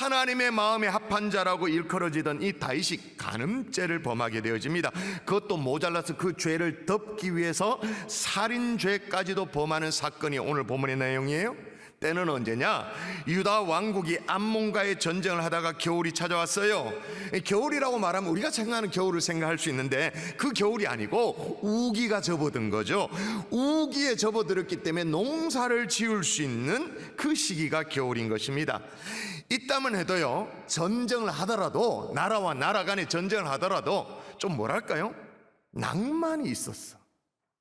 하나님의 마음에 합한 자라고 일컬어지던 이 다윗이 간음죄를 범하게 되어집니다. 그것도 모자라서 그 죄를 덮기 위해서 살인죄까지도 범하는 사건이 오늘 본문의 내용이에요. 때는 언제냐? 유다 왕국이 암몬과의 전쟁을 하다가 겨울이 찾아왔어요. 겨울이라고 말하면 우리가 생각하는 겨울을 생각할 수 있는데 그 겨울이 아니고 우기가 접어든 거죠. 우기에 접어들었기 때문에 농사를 지을 수 있는 그 시기가 겨울인 것입니다. 이따만 해도요, 전쟁을 하더라도, 나라와 나라 간의 전쟁을 하더라도 좀 뭐랄까요? 낭만이 있었어.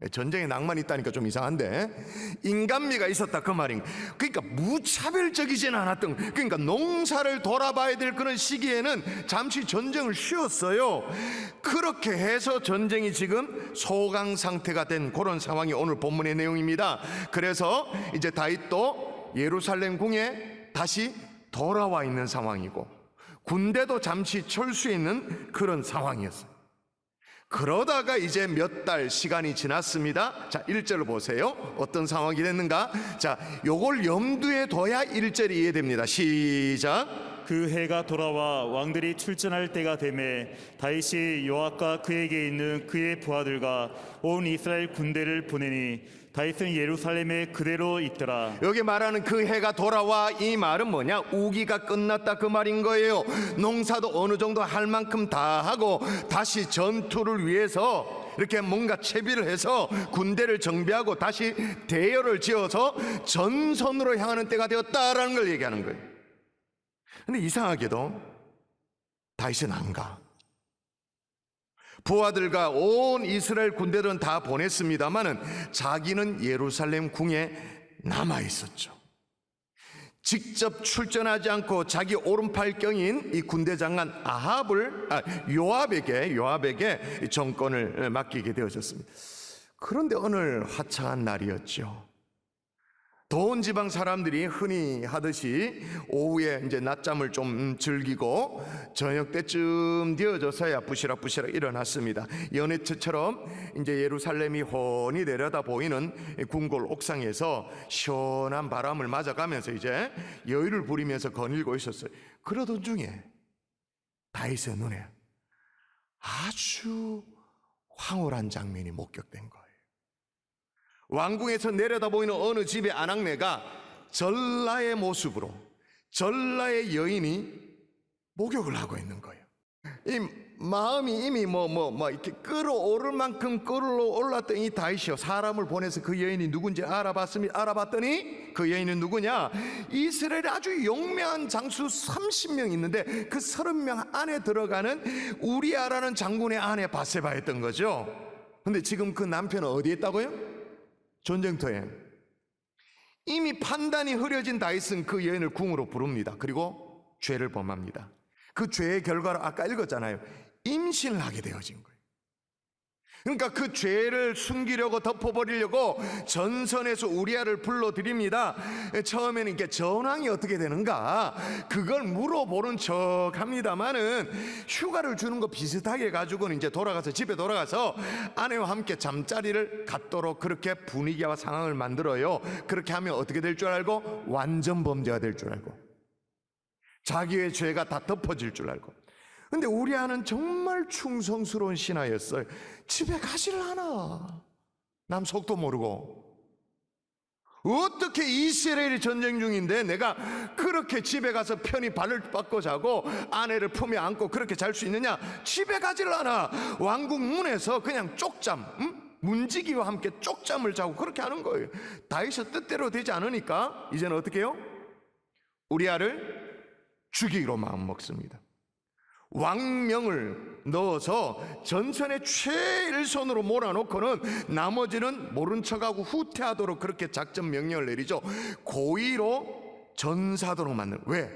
전쟁에 낭만이 있다니까 좀 이상한데, 인간미가 있었다 그 말인 거예요. 그러니까 무차별적이진 않았던, 그러니까 농사를 돌아봐야 될 그런 시기에는 잠시 전쟁을 쉬었어요. 그렇게 해서 전쟁이 지금 소강 상태가 된 그런 상황이 오늘 본문의 내용입니다. 그래서 이제 다윗도 예루살렘 궁에 다시 돌아와 있는 상황이고, 군대도 잠시 철수해 있는 그런 상황이었어요. 그러다가 이제 몇 달 시간이 지났습니다. 자, 1절을 보세요. 어떤 상황이 됐는가? 자, 요걸 염두에 둬야 1절이 이해됩니다. 시작. 그 해가 돌아와 왕들이 출전할 때가 되매 다윗이 요압과 그에게 있는 그의 부하들과 온 이스라엘 군대를 보내니 다윗은 예루살렘에 그대로 있더라. 여기 말하는 그 해가 돌아와, 이 말은 뭐냐? 우기가 끝났다 그 말인 거예요. 농사도 어느 정도 할 만큼 다 하고 다시 전투를 위해서 이렇게 뭔가 채비를 해서 군대를 정비하고 다시 대열을 지어서 전선으로 향하는 때가 되었다라는 걸 얘기하는 거예요. 근데 이상하게도 다윗은 안 가. 부하들과 온 이스라엘 군대들은 다 보냈습니다마는 자기는 예루살렘 궁에 남아 있었죠. 직접 출전하지 않고 자기 오른팔경인 이 군대 장관 요압에게 정권을 맡기게 되어졌습니다. 그런데 어느 화창한 날이었죠. 더운 지방 사람들이 흔히 하듯이 오후에 이제 낮잠을 좀 즐기고 저녁 때쯤 되어져서야 부시락부시락 일어났습니다. 연애처럼 이제 예루살렘이 훤히 내려다 보이는 궁궐 옥상에서 시원한 바람을 맞아가면서 이제 여유를 부리면서 거닐고 있었어요. 그러던 중에 다윗의 눈에 아주 황홀한 장면이 목격된 거예요. 왕궁에서 내려다 보이는 어느 집의 아낙네가 전라의 모습으로 전라의 여인이 목욕을 하고 있는 거예요. 이 마음이 이미 이렇게 끌어오를 만큼 끌어올랐던 이 다윗이요, 사람을 보내서 그 여인이 누군지 알아봤더니 그 여인은 누구냐? 이스라엘에 아주 용맹한 장수 30명 있는데 그 30명 안에 들어가는 우리아라는 장군의 아내 바세바였던 거죠. 근데 지금 그 남편은 어디에 있다고요? 전쟁터에. 이미 판단이 흐려진 다윗은 그 여인을 궁으로 부릅니다. 그리고 죄를 범합니다. 그 죄의 결과로 아까 읽었잖아요. 임신을 하게 되어진 거예요. 그러니까 그 죄를 숨기려고 덮어버리려고 전선에서 우리아를 불러들입니다. 처음에는 이게 전황이 어떻게 되는가 그걸 물어보는 척 합니다만은 휴가를 주는 거 비슷하게 해가지고는 이제 집에 돌아가서 아내와 함께 잠자리를 갖도록 그렇게 분위기와 상황을 만들어요. 그렇게 하면 어떻게 될 줄 알고? 완전 범죄가 될 줄 알고, 자기의 죄가 다 덮어질 줄 알고. 근데 우리아는 정말 충성스러운 신하였어요. 집에 가실라나? 남 속도 모르고. 어떻게 이스라엘이 전쟁 중인데 내가 그렇게 집에 가서 편히 발을 뻗고 자고 아내를 품에 안고 그렇게 잘 수 있느냐? 집에 가질라나? 왕궁 문에서 그냥 쪽잠, 문지기와 함께 쪽잠을 자고 그렇게 하는 거예요. 다윗의 뜻대로 되지 않으니까 이제는 어떻게 해요? 우리아를 죽이기로 마음먹습니다. 왕명을 넣어서 전선에 최일선으로 몰아놓고는 나머지는 모른 척하고 후퇴하도록 그렇게 작전 명령을 내리죠. 고의로 전사도록 만드는. 왜?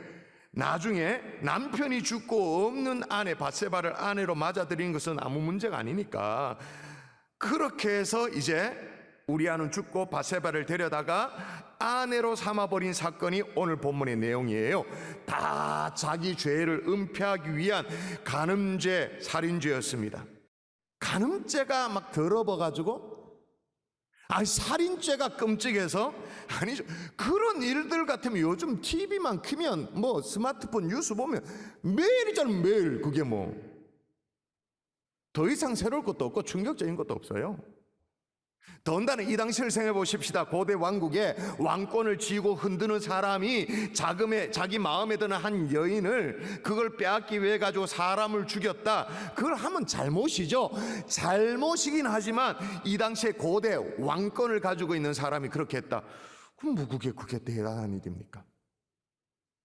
나중에 남편이 죽고 없는 아내 바세바를 아내로 맞아들이는 것은 아무 문제가 아니니까. 그렇게 해서 이제 우리아는 죽고 바세바를 데려다가 아내로 삼아버린 사건이 오늘 본문의 내용이에요. 다 자기 죄를 은폐하기 위한 간음죄, 살인죄였습니다. 간음죄가 막 더러워가지고 아니 살인죄가 끔찍해서 아니죠. 그런 일들 같으면 요즘 TV만 키면 뭐 스마트폰 뉴스 보면 매일이잖아요. 매일. 그게 뭐 더 이상 새로울 것도 없고 충격적인 것도 없어요. 더군다나 이 당시를 생각해 보십시다. 고대 왕국에 왕권을 쥐고 흔드는 사람이 자기 마음에 드는 한 여인을 그걸 빼앗기 위해 가지고 사람을 죽였다. 그걸 하면 잘못이죠. 잘못이긴 하지만 이 당시에 고대 왕권을 가지고 있는 사람이 그렇게 했다. 그럼 뭐 그게 대단한 일입니까?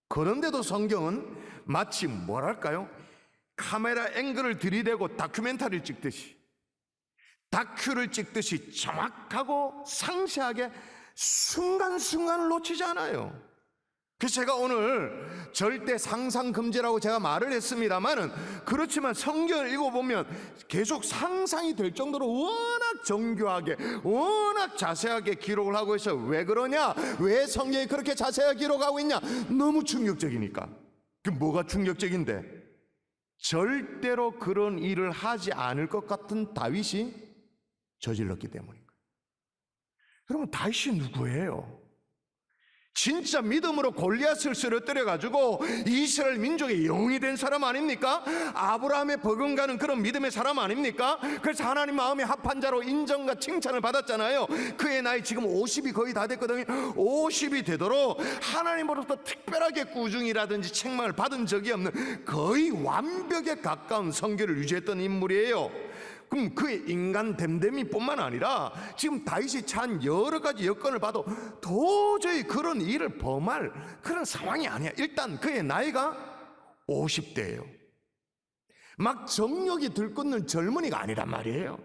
그런데도 성경은 마치 뭐랄까요? 카메라 앵글을 들이대고 다큐멘터리를 찍듯이 정확하고 상세하게 순간순간을 놓치지 않아요. 그래서 제가 오늘 절대 상상 금지라고 제가 말을 했습니다만은 그렇지만 성경을 읽어보면 계속 상상이 될 정도로 워낙 정교하게 워낙 자세하게 기록을 하고 있어요. 왜 그러냐? 왜 성경이 그렇게 자세하게 기록하고 있냐? 너무 충격적이니까. 그 뭐가 충격적인데? 절대로 그런 일을 하지 않을 것 같은 다윗이 저질렀기 때문인 거예요. 여러분, 다윗이 누구예요? 진짜 믿음으로 골리앗을 쓰러뜨려 가지고 이스라엘 민족의 영웅이 된 사람 아닙니까? 아브라함의 버금가는 그런 믿음의 사람 아닙니까? 그래서 하나님 마음에 합한 자로 인정과 칭찬을 받았잖아요. 그의 나이 지금 50이 거의 다 됐거든요. 50이 되도록 하나님으로부터 특별하게 꾸중이라든지 책망을 받은 적이 없는 거의 완벽에 가까운 성결을 유지했던 인물이에요. 그럼 그의 인간 됨됨이뿐만 아니라 지금 다윗이 처한 여러 가지 여건을 봐도 도저히 그런 일을 범할 그런 상황이 아니야. 일단 그의 나이가 50대예요. 막 정력이 들끓는 젊은이가 아니란 말이에요.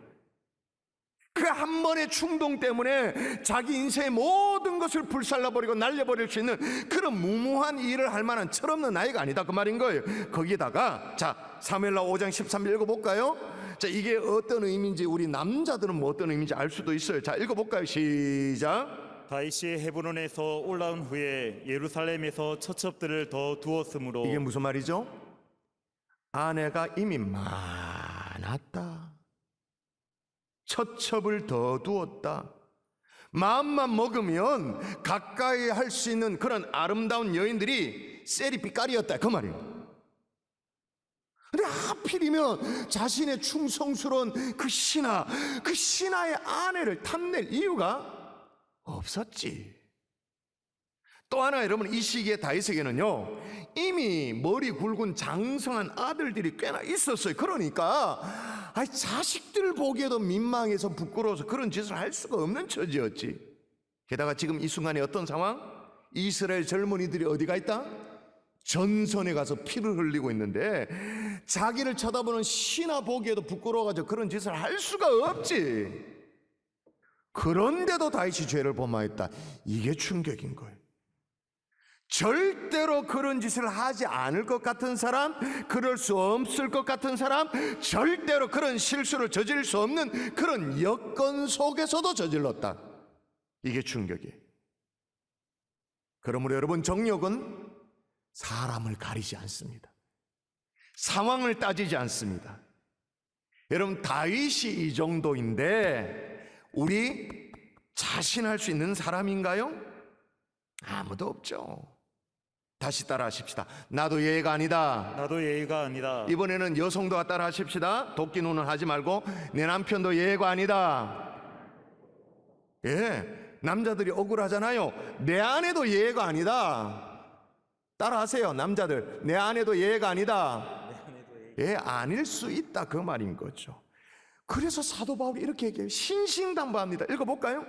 그 한 번의 충동 때문에 자기 인생의 모든 것을 불살라버리고 날려버릴 수 있는 그런 무모한 일을 할 만한 철없는 나이가 아니다 그 말인 거예요. 거기다가 자 사무엘하 5장 13절 읽어볼까요? 자, 이게 어떤 의미인지 우리 남자들은 뭐 어떤 의미인지 알 수도 있어요. 자, 읽어볼까요? 시작. 다윗이 헤브론에서 올라온 후에 예루살렘에서 처첩들을 더 두었으므로. 이게 무슨 말이죠? 아내가 이미 많았다. 처첩을 더 두었다. 마음만 먹으면 가까이 할 수 있는 그런 아름다운 여인들이 셀이 삐까리였다 그 말이에요. 근데 하필이면 자신의 충성스러운 그 신하의 아내를 탐낼 이유가 없었지. 또 하나 여러분, 이 시기에 다윗에게는요 이미 머리 굵은 장성한 아들들이 꽤나 있었어요. 그러니까 자식들을 보기에도 민망해서 부끄러워서 그런 짓을 할 수가 없는 처지였지. 게다가 지금 이 순간에 어떤 상황? 이스라엘 젊은이들이 어디가 있다? 전선에 가서 피를 흘리고 있는데 자기를 쳐다보는 신하 보기에도 부끄러워가지고 그런 짓을 할 수가 없지. 그런데도 다윗이 죄를 범하였다. 이게 충격인 거예요. 절대로 그런 짓을 하지 않을 것 같은 사람, 그럴 수 없을 것 같은 사람, 절대로 그런 실수를 저지를 수 없는 그런 여건 속에서도 저질렀다. 이게 충격이에요. 그러므로 여러분, 정욕은 사람을 가리지 않습니다. 상황을 따지지 않습니다. 여러분, 다윗이 이 정도인데 우리 자신할 수 있는 사람인가요? 아무도 없죠. 다시 따라 하십시다. 나도 예의가 아니다. 나도 예의가 아니다. 이번에는 여성도 따라 하십시다. 도끼 눈은 하지 말고 내 남편도 예의가 아니다. 예, 남자들이 억울하잖아요. 내 아내도 예의가 아니다. 따라 하세요. 남자들, 내 아내도 예의가 아니다. 예, 아닐 수 있다 그 말인 거죠. 그래서 사도 바울이 이렇게 얘기해요. 신신당부합니다. 읽어볼까요?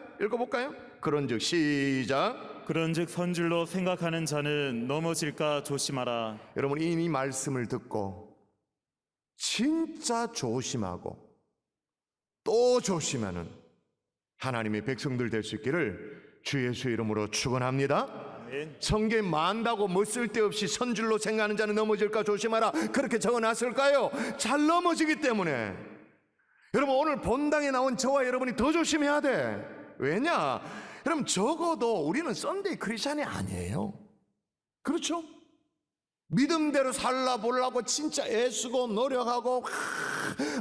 그런즉 시작. 그런즉 선줄로 생각하는 자는 넘어질까 조심하라. 여러분, 이 말씀을 듣고 진짜 조심하고 또 조심하는 하나님의 백성들 될 수 있기를 주 예수의 이름으로 축원합니다. 성경에 만다고 뭐 쓸데없이 선줄로 생각하는 자는 넘어질까 조심하라 그렇게 적어놨을까요? 잘 넘어지기 때문에. 여러분, 오늘 본당에 나온 저와 여러분이 더 조심해야 돼. 왜냐? 여러분, 적어도 우리는 썬데이 크리스찬이 아니에요. 그렇죠? 믿음대로 살라 보려고 진짜 애쓰고 노력하고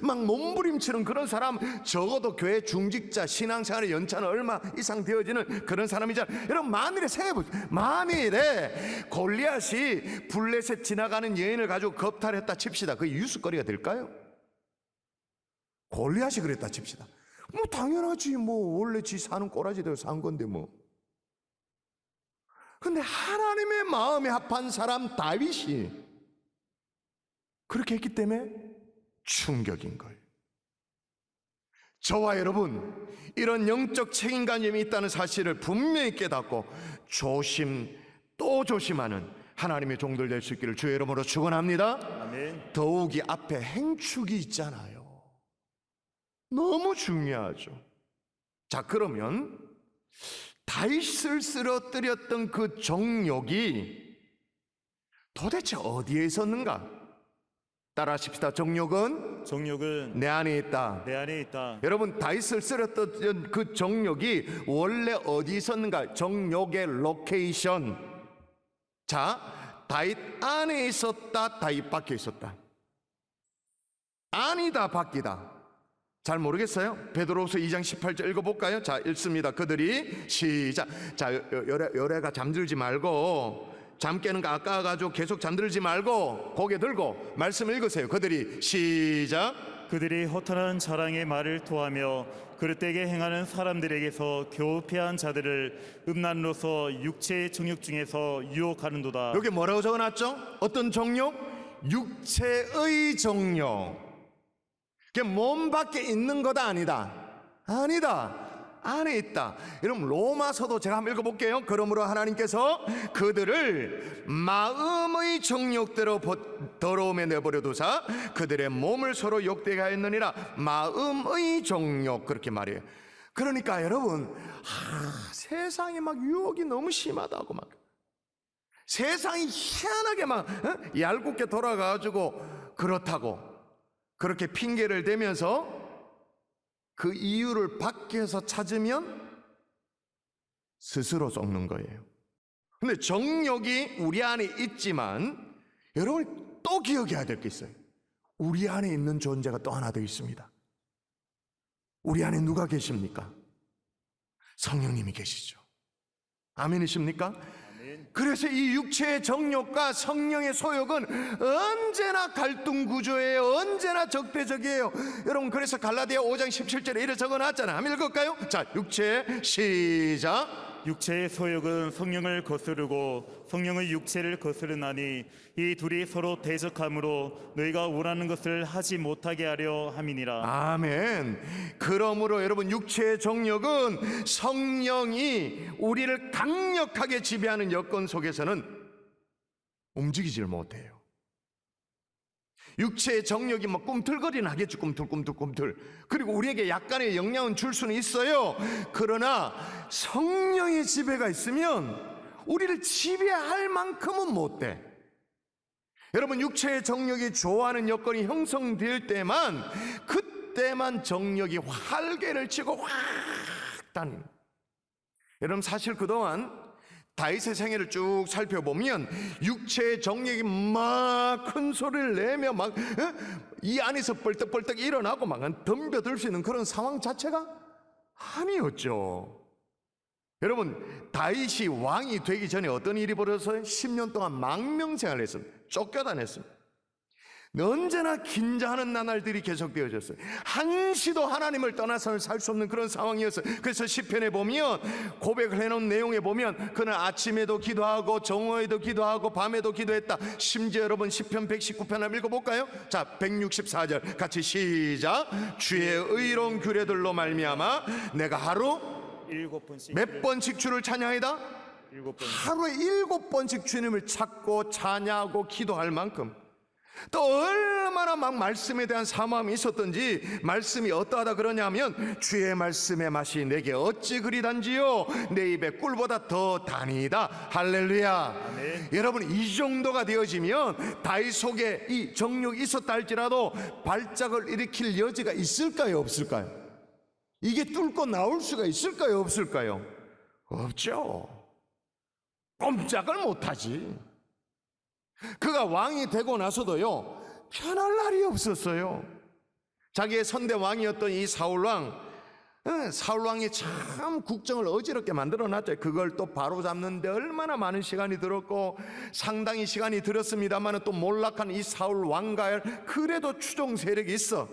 막 몸부림치는 그런 사람, 적어도 교회 중직자, 신앙생활의 연차는 얼마 이상 되어지는 그런 사람이잖아요. 여러분, 만일에 생각해보세요. 만일에 골리앗이 블레셋 지나가는 여인을 가지고 겁탈했다 칩시다. 그게 뉴스거리가 될까요? 골리앗이 그랬다 칩시다. 뭐 당연하지. 뭐 원래 지 사는 꼬라지대로 산 건데 뭐. 근데 하나님의 마음에 합한 사람 다윗이 그렇게 했기 때문에 충격인 거예요. 저와 여러분, 이런 영적 책임감이 있다는 사실을 분명히 깨닫고 조심 또 조심하는 하나님의 종들 될 수 있기를 주의 이름으로 축원합니다. 아멘. 더욱이 앞에 행축이 있잖아요. 너무 중요하죠. 자, 그러면 다윗을 쓰러뜨렸던 그 정욕이 도대체 어디에 있었는가? 따라하십시다. 정욕은 정욕은 내 안에 있다. 내 안에 있다. 여러분, 다윗을 쓰러뜨렸던 그 정욕이 원래 어디 있었는가? 정욕의 로케이션. 자, 다윗 안에 있었다, 다윗 밖에 있었다. 아니다, 밖이다. 잘 모르겠어요? 베드로후서 2장 18절 읽어볼까요? 자, 읽습니다. 그들이 시작. 자, 요래가 잠들지 말고, 잠 깨는 거 아까워가지고 계속 잠들지 말고 고개 들고 말씀 읽으세요. 그들이 시작. 그들이 허탄한 자랑의 말을 토하며 그릇되게 행하는 사람들에게서 겨우 패한 자들을 음란로서 육체의 정욕 중에서 유혹하는도다. 여기 뭐라고 적어놨죠? 어떤 정욕? 육체의 정욕. 그게 몸 밖에 있는 거다, 아니다? 아니다. 안에 있다. 여러분, 로마서도 제가 한번 읽어볼게요. 그러므로 하나님께서 그들을 마음의 정욕대로 더러움에 내버려 두사 그들의 몸을 서로 욕되게 하였느니라. 마음의 정욕, 그렇게 말해요. 그러니까 여러분, 세상에 막 유혹이 너무 심하다고, 막 세상이 희한하게 막 얄궂게 돌아가가지고 그렇다고 그렇게 핑계를 대면서 그 이유를 밖에서 찾으면 스스로 썩는 거예요. 근데 정욕이 우리 안에 있지만 여러분이 또 기억해야 될 게 있어요. 우리 안에 있는 존재가 또 하나 더 있습니다. 우리 안에 누가 계십니까? 성령님이 계시죠. 아멘이십니까? 그래서 이 육체의 정욕과 성령의 소욕은 언제나 갈등 구조예요. 언제나 적대적이에요. 여러분, 그래서 갈라디아 5장 17절에 이래 적어놨잖아요. 한번 읽을까요? 자, 육체 시작. 육체의 소욕은 성령을 거스르고 성령의 육체를 거스르나니 이 둘이 서로 대적함으로 너희가 원하는 것을 하지 못하게 하려 함이니라. 아멘. 그러므로 여러분, 육체의 정욕은 성령이 우리를 강력하게 지배하는 여건 속에서는 움직이질 못해요. 육체의 정욕이 막 꿈틀거리는 하겠죠. 꿈틀. 그리고 우리에게 약간의 영향은 줄 수는 있어요. 그러나 성령의 지배가 있으면 우리를 지배할 만큼은 못 돼. 여러분, 육체의 정욕이 좋아하는 여건이 형성될 때만, 그때만 정욕이 활개를 치고 확 다니는. 여러분, 사실 그동안 다윗의 생애를 쭉 살펴보면 육체의 정욕이 막 큰 소리를 내며 막 이 안에서 벌떡벌떡 일어나고 막 덤벼들 수 있는 그런 상황 자체가 아니었죠. 여러분, 다윗이 왕이 되기 전에 어떤 일이 벌어졌어요? 10년 동안 망명생활을 했습니다. 쫓겨다녔습니다. 언제나 긴장하는 나날들이 계속되어졌어요. 한시도 하나님을 떠나서는 살 수 없는 그런 상황이었어요. 그래서 시편에 보면, 고백을 해놓은 내용에 보면 그는 아침에도 기도하고 정오에도 기도하고 밤에도 기도했다. 심지어 여러분, 시편 119편 한번 읽어볼까요? 자, 164절 같이 시작. 주의 의로운 규례들로 말미암아 내가 하루 7번씩 몇 번씩 주를 찬양하이다? 7번. 하루에 7번씩 주님을 찾고 찬양하고 기도할 만큼, 또 얼마나 막 말씀에 대한 사모함이 있었던지, 말씀이 어떠하다 그러냐면 주의 말씀의 맛이 내게 어찌 그리 단지요 내 입에 꿀보다 더 다니다. 할렐루야. 아멘. 여러분, 이 정도가 되어지면 다윗 속에 이 정욕이 있었다 할지라도 발작을 일으킬 여지가 있을까요, 없을까요? 이게 뚫고 나올 수가 있을까요, 없을까요? 없죠. 꼼짝을 못하지. 그가 왕이 되고 나서도요, 편할 날이 없었어요. 자기의 선대 왕이었던 이 사울 왕이 참 국정을 어지럽게 만들어 놨죠. 그걸 또 바로잡는데 얼마나 많은 시간이 들었고, 상당히 시간이 들었습니다만 또 몰락한 이 사울 왕가에 그래도 추종 세력이 있어.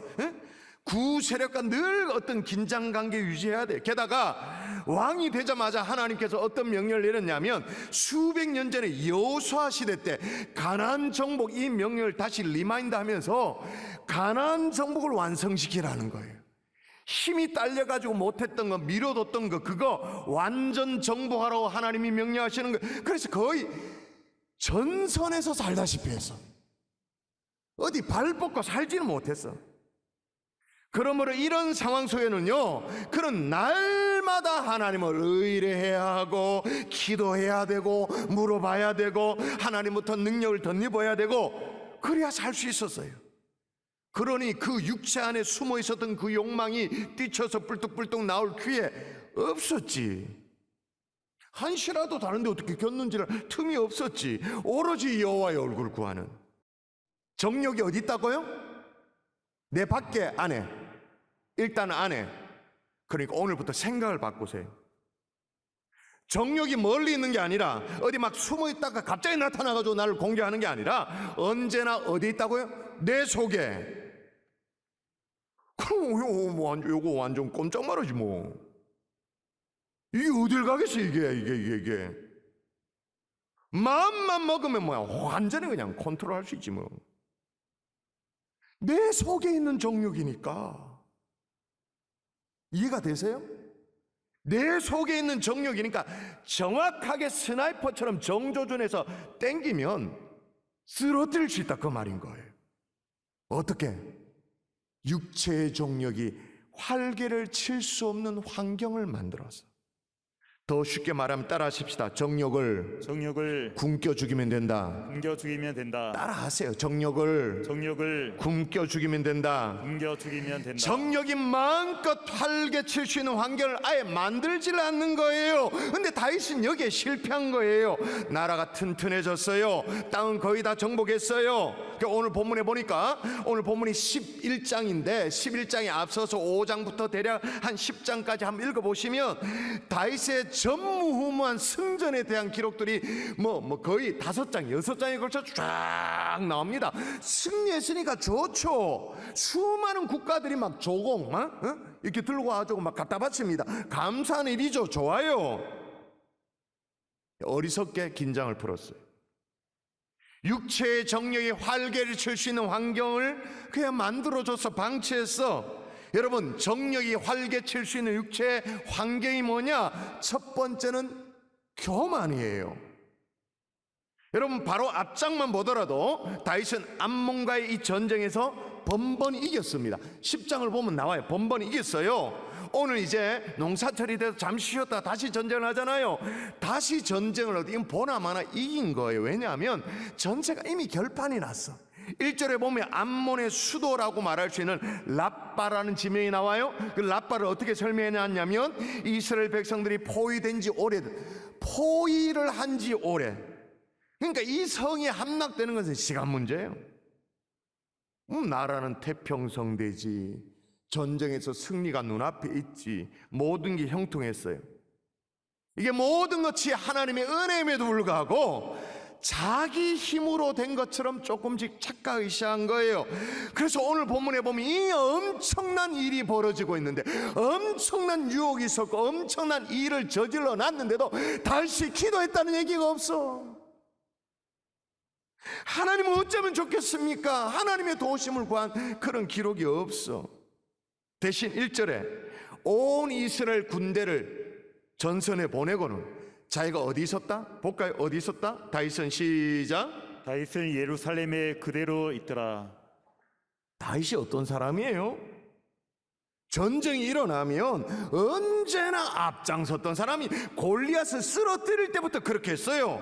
구 세력과 늘 어떤 긴장관계 유지해야 돼. 게다가 왕이 되자마자 하나님께서 어떤 명령을 내렸냐면, 수백 년 전에 여호수아 시대 때 가나안 정복, 이 명령을 다시 리마인드 하면서 가나안 정복을 완성시키라는 거예요. 힘이 딸려가지고 못했던 거, 미뤄뒀던 거, 그거 완전 정복하라고 하나님이 명령하시는 거예요. 그래서 거의 전선에서 살다시피 했어. 어디 발 뻗고 살지는 못했어. 그러므로 이런 상황 속에는요, 그런 날마다 하나님을 의뢰해야 하고, 기도해야 되고, 물어봐야 되고, 하나님부터 능력을 덧입어야 되고, 그래야 살 수 있었어요. 그러니 그 육체 안에 숨어 있었던 그 욕망이 뛰쳐서 뿔뚝뿔뚝 나올 기회 없었지. 한시라도 다른데 어떻게 겼는지를 틈이 없었지. 오로지 여호와의 얼굴을 구하는. 정욕이 어디 있다고요? 내 밖에, 안에. 일단 안에. 그러니까 오늘부터 생각을 바꾸세요. 정욕이 멀리 있는 게 아니라 어디 막 숨어 있다가 갑자기 나타나가지고 나를 공격하는 게 아니라 언제나 어디 있다고요? 내 속에. 그럼 요거 완전 꼼짝 말하지 뭐. 이게 어딜 가겠어, 이게. 마음만 먹으면 뭐야, 완전히 그냥 컨트롤할 수 있지 뭐. 내 속에 있는 정욕이니까. 이해가 되세요? 내 속에 있는 정욕이니까 정확하게 스나이퍼처럼 정조준해서 땡기면 쓰러뜨릴 수 있다, 그 말인 거예요. 어떻게? 육체의 정욕이 활개를 칠 수 없는 환경을 만들어서. 더 쉽게 말하면 따라하십시다. 정욕을 굶겨 죽이면 된다. 굶겨 죽이면 된다. 따라하세요. 정욕을 굶겨 죽이면 된다. 굶겨 죽이면 된다. 정욕이 마음껏 활개칠 수 있는 환경을 아예 만들질 않는 거예요. 근데 다윗은 여기에 실패한 거예요. 나라가 튼튼해졌어요. 땅은 거의 다 정복했어요. 오늘 본문에 보니까, 오늘 본문이 11장인데 11장에 앞서서 5장부터 대략 한 10장까지 한번 읽어보시면 다윗의 전무후무한 승전에 대한 기록들이 거의 5장, 6장에 걸쳐 쫙 나옵니다. 승리했으니까 좋죠. 수많은 국가들이 막 조공 이렇게 들고 와가지고 막 갖다 바칩니다. 감사한 일이죠. 좋아요. 어리석게 긴장을 풀었어요. 육체의 정욕이 활개를 칠 수 있는 환경을 그냥 만들어줘서 방치했어. 여러분, 정욕이 활개칠 수 있는 육체의 환경이 뭐냐? 첫 번째는 교만이에요. 여러분, 바로 앞장만 보더라도 다윗은 암몬과의 이 전쟁에서 번번이 이겼습니다. 10장을 보면 나와요. 번번이 이겼어요. 오늘 이제 농사철이 돼서 잠시 쉬었다 다시 전쟁을 하잖아요. 다시 전쟁을 어디 보나마나 이긴 거예요. 왜냐하면 전세가 이미 결판이 났어. 1절에 보면 암몬의 수도라고 말할 수 있는 라빠라는 지명이 나와요. 그 라빠를 어떻게 설명해놨냐면, 이스라엘 백성들이 포위된 지 오래, 포위를 한 지 오래. 그러니까 이 성이 함락되는 것은 시간 문제예요. 나라는 태평성 되지, 전쟁에서 승리가 눈앞에 있지, 모든 게 형통했어요. 이게 모든 것이 하나님의 은혜임에도 불구하고 자기 힘으로 된 것처럼 조금씩 착각하기 시작한 거예요. 그래서 오늘 본문에 보면 이 엄청난 일이 벌어지고 있는데, 엄청난 유혹이 있었고 엄청난 일을 저질러 놨는데도 다시 기도했다는 얘기가 없어. 하나님은 어쩌면 좋겠습니까? 하나님의 도우심을 구한 그런 기록이 없어. 대신 1절에 온 이스라엘 군대를 전선에 보내고는 자기가 어디 있었다? 볼까요? 어디 있었다? 다윗은 시작. 다윗은 예루살렘에 그대로 있더라. 다윗이 어떤 사람이에요? 전쟁이 일어나면 언제나 앞장섰던 사람이, 골리앗을 쓰러뜨릴 때부터 그렇게 했어요.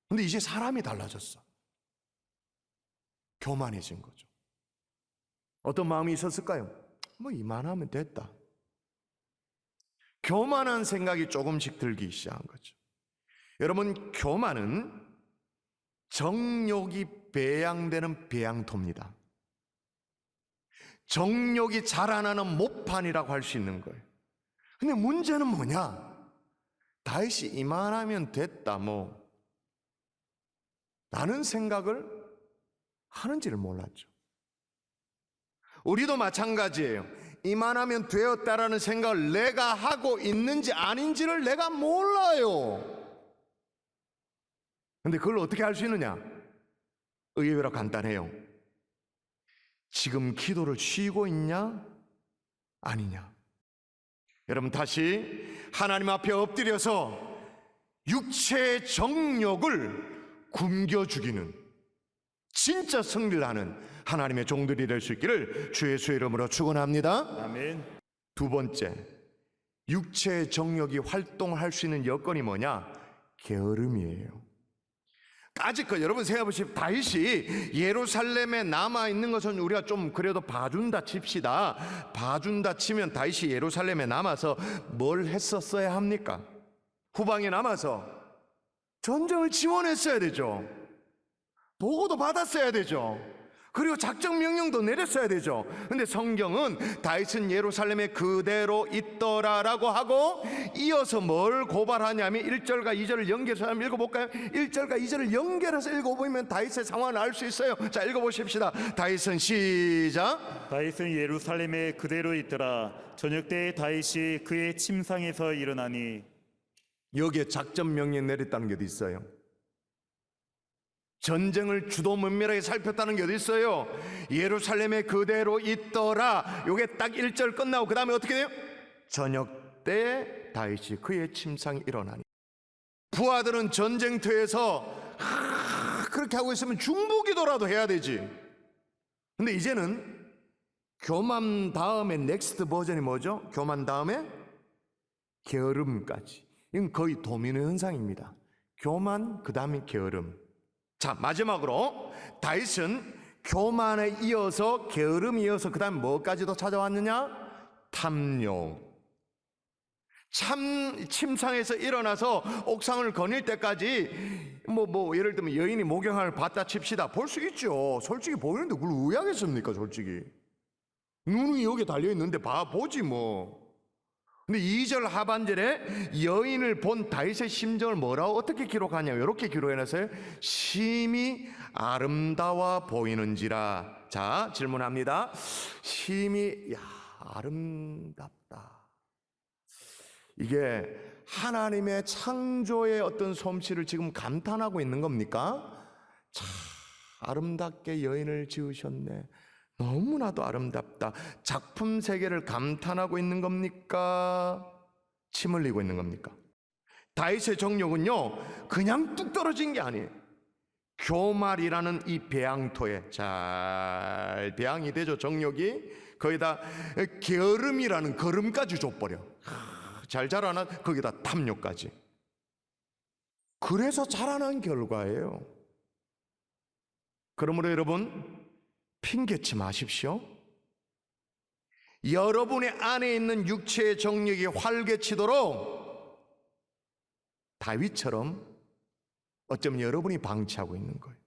근데 이제 사람이 달라졌어. 교만해진 거죠. 어떤 마음이 있었을까요? 이만하면 됐다. 교만한 생각이 조금씩 들기 시작한 거죠. 여러분, 교만은 정욕이 배양되는 배양토입니다. 정욕이 자라나는 모판이라고 할 수 있는 거예요. 근데 문제는 뭐냐? 다윗이 이만하면 됐다 라는 생각을 하는지를 몰랐죠. 우리도 마찬가지예요. 이만하면 되었다라는 생각을 내가 하고 있는지 아닌지를 내가 몰라요. 근데 그걸 어떻게 할 수 있느냐? 의외로 간단해요. 지금 기도를 쉬고 있냐? 아니냐? 여러분, 다시 하나님 앞에 엎드려서 육체의 정욕을 굶겨 죽이는 진짜 승리를 하는 하나님의 종들이 될 수 있기를 주 예수의 이름으로 축원합니다. 아멘. 두 번째, 육체의 정욕이 활동할 수 있는 여건이 뭐냐? 게으름이에요. 까짓것 여러분 생각해보시면 다윗이 예루살렘에 남아있는 것은 우리가 좀 그래도 봐준다 칩시다. 봐준다 치면 다윗이 예루살렘에 남아서 뭘 했었어야 합니까? 후방에 남아서 전쟁을 지원했어야 되죠. 보고도 받았어야 되죠. 그리고 작전 명령도 내렸어야 되죠. 근데 성경은 다윗은 예루살렘에 그대로 있더라라고 하고 이어서 뭘 고발하냐면 1절과 2절을 연결해서 한번 읽어볼까요? 1절과 2절을 연결해서 읽어보면 다윗의 상황을 알 수 있어요. 자, 읽어보십시다. 다윗은 시작. 다윗은 예루살렘에 그대로 있더라. 저녁 때에 다윗이 그의 침상에서 일어나니. 여기에 작전 명령 내렸다는 게 어디 있어요? 전쟁을 주도 면밀하게 살폈다는 게 어디 있어요? 예루살렘에 그대로 있더라. 요게 딱 1절 끝나고 그 다음에 어떻게 돼요? 저녁 때 다윗이 그의 침상에 일어나니. 부하들은 전쟁터에서 그렇게 하고 있으면 중보기도라도 해야 되지. 근데 이제는 교만 다음에 넥스트 버전이 뭐죠? 교만 다음에 게으름까지. 이건 거의 도미노 현상입니다. 교만, 그 다음에 게으름. 자, 마지막으로 다윗은 교만에 이어서 게으름에 이어서 그 다음 뭐까지도 찾아왔느냐? 탐욕. 침상에서 일어나서 옥상을 거닐 때까지 예를 들면 여인이 모경을 봤다 칩시다. 볼 수 있죠. 솔직히 보이는데 그걸 왜 하겠습니까? 솔직히 눈이 여기 달려있는데 보지 근데 2절 하반절에 여인을 본 다윗의 심정을 뭐라고 어떻게 기록하냐면 이렇게 기록해놨어요. 심히 아름다워 보이는지라. 자, 질문합니다. 심히 아름답다. 이게 하나님의 창조의 어떤 솜씨를 지금 감탄하고 있는 겁니까? 참 아름답게 여인을 지으셨네. 너무나도 아름답다. 작품 세계를 감탄하고 있는 겁니까? 침 흘리고 있는 겁니까? 다윗의 정욕은요 그냥 뚝 떨어진 게 아니에요. 교말이라는 이 배양토에 잘 배양이 되죠. 정욕이 거기다 게으름이라는 거름까지 줘버려. 잘 자라나 거기다 탐욕까지. 그래서 자라난 결과예요. 그러므로 여러분 핑계치 마십시오. 여러분의 안에 있는 육체의 정욕이 활개치도록 다윗처럼 어쩌면 여러분이 방치하고 있는 거예요.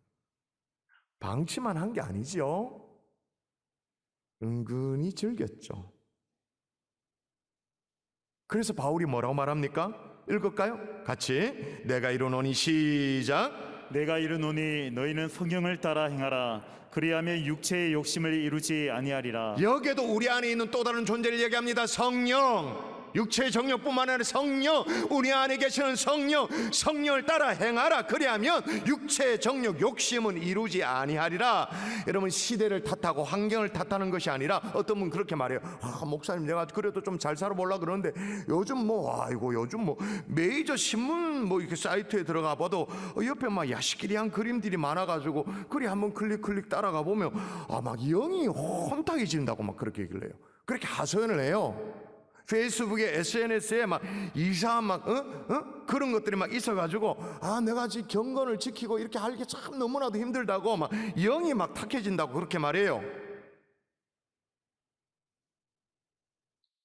방치만 한 게 아니죠. 은근히 즐겼죠. 그래서 바울이 뭐라고 말합니까? 읽을까요? 같이. 내가 이르노니 시작. 내가 이르노니 너희는 성경을 따라 행하라. 그리하면 육체의 욕심을 이루지 아니하리라. 여기에도 우리 안에 있는 또 다른 존재를 얘기합니다. 성령. 육체의 정욕뿐만 아니라 성령, 우리 안에 계시는 성령을 따라 행하라. 그리하면 육체의 정욕, 욕심은 이루지 아니하리라. 여러분 시대를 탓하고 환경을 탓하는 것이 아니라 어떤 분 그렇게 말해요. 목사님 내가 그래도 좀 잘 살아보려고 그러는데 요즘 요즘 메이저 신문 이렇게 사이트에 들어가 봐도 옆에 막 야시끼리한 그림들이 많아가지고 그리 한번 클릭 따라가 보면 막 영이 혼탁해진다고 막 그렇게 얘기를 해요. 그렇게 하소연을 해요. 페이스북에 SNS에 막 이상한 그런 것들이 막 있어가지고 내가 지금 경건을 지키고 이렇게 하기 참 너무나도 힘들다고 막 영이 막 탁해진다고 그렇게 말해요.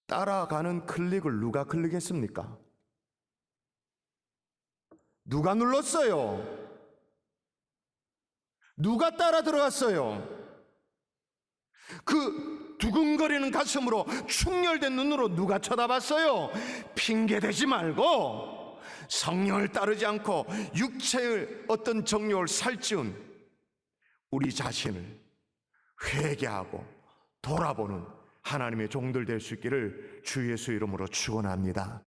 따라가는 클릭을 누가 클릭했습니까? 누가 눌렀어요? 누가 따라 들어갔어요? 그 두근거리는 가슴으로 충혈된 눈으로 누가 쳐다봤어요? 핑계대지 말고 성령을 따르지 않고 육체의 어떤 정욕을 살찌운 우리 자신을 회개하고 돌아보는 하나님의 종들 될 수 있기를 주 예수 이름으로 축원합니다.